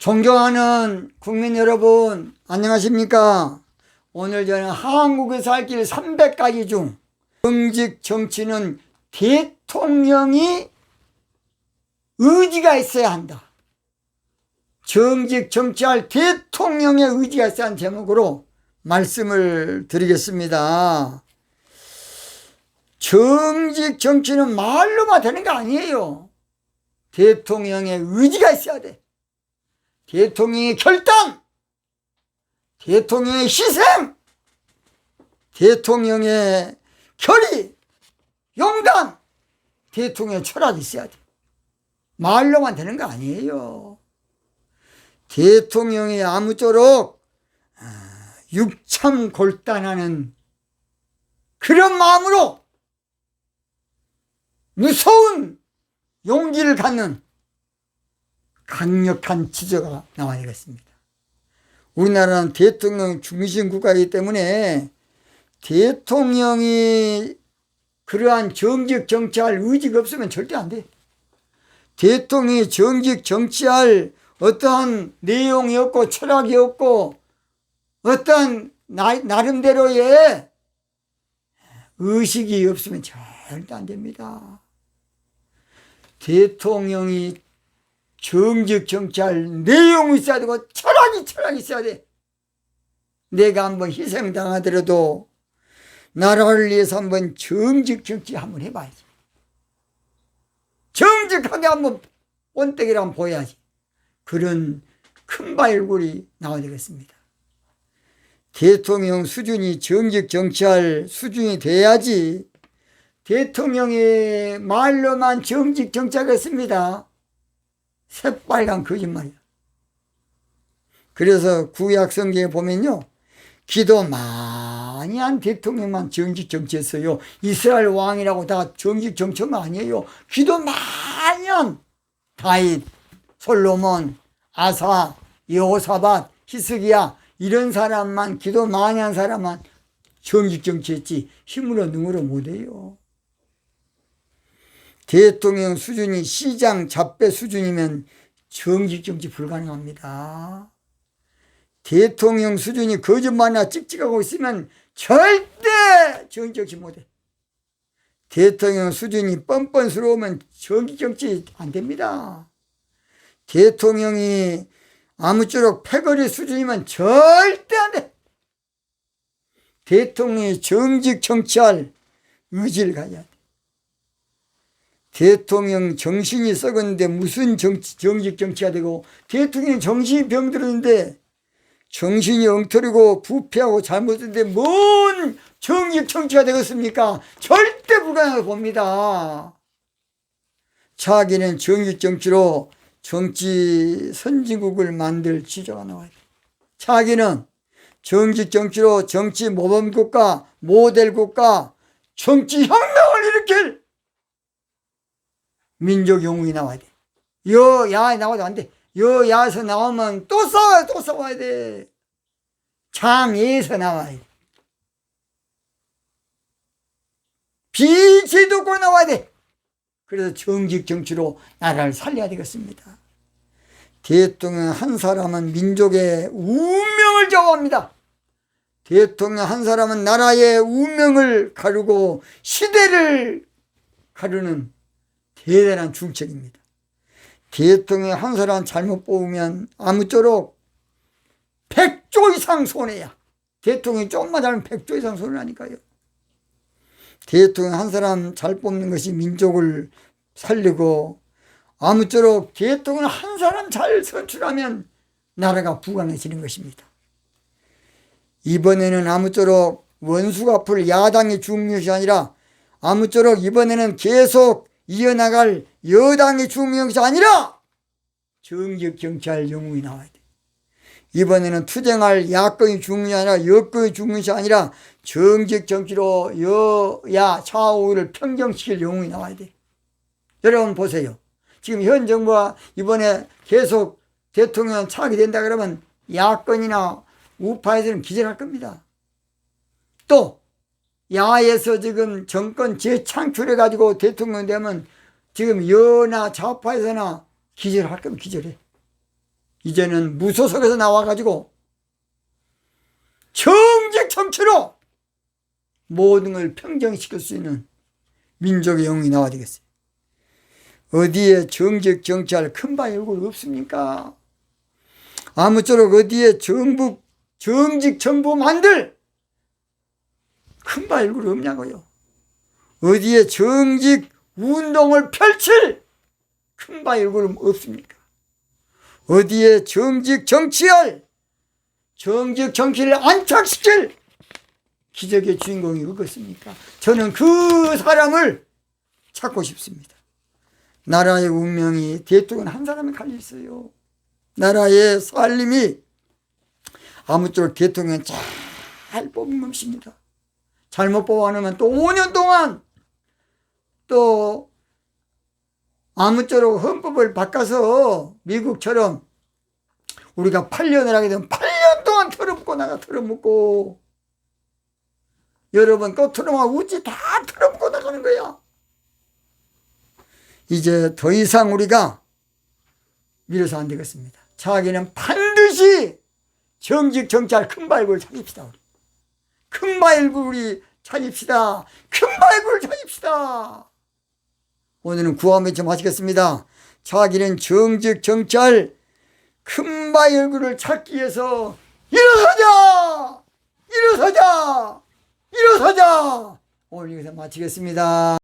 존경하는 국민 여러분, 안녕하십니까? 오늘 저는 한국에 살 길 300가지 중 정직 정치는 대통령이 의지가 있어야 한다. 정직 정치할 대통령의 의지가 있어야 하는 제목으로 말씀을 드리겠습니다. 정직 정치는 말로만 되는 게 아니에요. 대통령의 의지가 있어야 돼. 대통령의 결단, 대통령의 희생, 대통령의 결의, 용단, 대통령의 철학이 있어야 돼. 말로만 되는 거 아니에요. 대통령이 아무쪼록 육참골단하는 그런 마음으로 무서운 용기를 갖는 강력한 지도가 나와야 되겠습니다. 우리나라는 대통령 중심 국가이기 때문에 대통령이 그러한 정직 정치할 의지가 없으면 절대 안 돼. 대통령이 정직 정치할 어떠한 내용이 없고 철학이 없고 어떠한 나름대로의 의식이 없으면 절대 안 됩니다. 대통령이 정직 정치할 내용이 있어야 되고 철학이 있어야 돼. 내가 한번 희생당하더라도 나라를 위해서 한번 정직 정치 한번 해봐야지. 정직하게 한번 본때기를 한번 보여야지. 그런 큰 발굴이 나와야 되겠습니다. 대통령 수준이 정직 정치할 수준이 돼야지 대통령이 말로만 정직 정치하겠습니다. 새빨간 거짓말이야. 그래서 구약 성경에 보면요, 기도 많이 한 대통령만 정직 정치했어요. 이스라엘 왕이라고 다 정직 정치가 아니에요. 기도 많이 한 다윗, 솔로몬, 아사, 여호사밧, 히스기야 이런 사람만, 기도 많이 한 사람만 정직 정치했지 힘으로 능으로 못해요. 대통령 수준이 시장 잡배 수준이면 정직 정치 불가능합니다. 대통령 수준이 거짓말이나 찍찍하고 있으면 절대 정직 정치 못해. 대통령 수준이 뻔뻔스러우면 정직 정치 안 됩니다. 대통령이 아무쪼록 패거리 수준이면 절대 안 돼. 대통령이 정직 정치할 의지를 가져야 돼. 대통령 정신이 썩었는데 무슨 정직 정치가 되고, 대통령 정신이 병들었는데 정신이 엉터리고 부패하고 잘못했는데 뭔 정직 정치가 되겠습니까? 절대 불가능하다고 봅니다. 자기는 정직 정치로 정치 선진국을 만들 지조가 나와야 돼. 자기는 정직 정치로 정치 모범국가, 모델국가, 정치 혁명을 일으킬 민족 영웅이 나와야 돼. 여야에 나와도 안 돼. 여야에서 나오면 또 싸워야 돼. 장애에서 나와야 돼. 비제도권 나와야 돼. 그래서 정직 정치로 나라를 살려야 되겠습니다. 대통령 한 사람은 민족의 운명을 좌우합니다. 대통령 한 사람은 나라의 운명을 가르고 시대를 가르는 대단한 중책입니다. 대통령 한 사람 잘못 뽑으면 아무쪼록 100조 이상 손해야. 대통령이 조금만 잘하면 100조 이상 손해라니까요. 대통령 한 사람 잘 뽑는 것이 민족을 살리고, 아무쪼록 대통령 한 사람 잘 선출하면 나라가 부강해지는 것입니다. 이번에는 아무쪼록 원수가 풀 야당이 죽는 것이 아니라, 아무쪼록 이번에는 계속 이어나갈 여당이 죽는 것이 아니라 정직 정치할 영웅이 나와야 돼. 이번에는 투쟁할 야권이 죽는 것이 아니라 여권이 죽는 것이 아니라 정직 정치로 여야 좌우를 평정시킬 영웅이 나와야 돼. 여러분 보세요. 지금 현 정부가 이번에 계속 대통령 차기 된다 그러면 야권이나 우파에서는 기절할 겁니다. 또 야에서 지금 정권 재창출해가지고 대통령 되면 지금 여나 좌파에서나 기절할 거면 기절해. 이제는 무소속에서 나와가지고 정직 정치로 모든 걸 평정시킬 수 있는 민족의 영웅이 나와야 되겠어요. 어디에 정직 정치할 큰 바위 얼굴 없습니까? 아무쪼록 어디에 정직 정부 만들 큰 바위 얼굴 없냐고요. 어디에 정직 운동을 펼칠 큰 바위 얼굴 없습니까? 어디에 정직 정치할 정직 정치를 안착시킬 기적의 주인공이 없겠습니까? 저는 그 사람을 찾고 싶습니다. 나라의 운명이 대통령 한 사람에 갈려 있어요. 나라의 살림이 아무쪼록 대통령 잘 뽑은 것입니다. 잘못 뽑아놓으면 또 5년 동안 또 아무쪼록 헌법을 바꿔서 미국처럼 우리가 8년을 하게 되면 8년 동안 털어먹고 나가 털어먹고 여러분 또 털어먹고 우찌 다 털어먹고 나가는 거야. 이제 더 이상 우리가 밀어서 안 되겠습니다. 자기는 반드시 정직 정치할 큰 발굴을 찾읍시다. 우리. 큰 발굴이 찾읍시다. 큰 발굴을 찾읍시다. 오늘은 구함에 좀 하시겠습니다. 자기는 정직 정치할 큰 바위 얼굴을 찾기 위해서 일어서자! 일어서자! 일어서자! 오늘 여기서 마치겠습니다.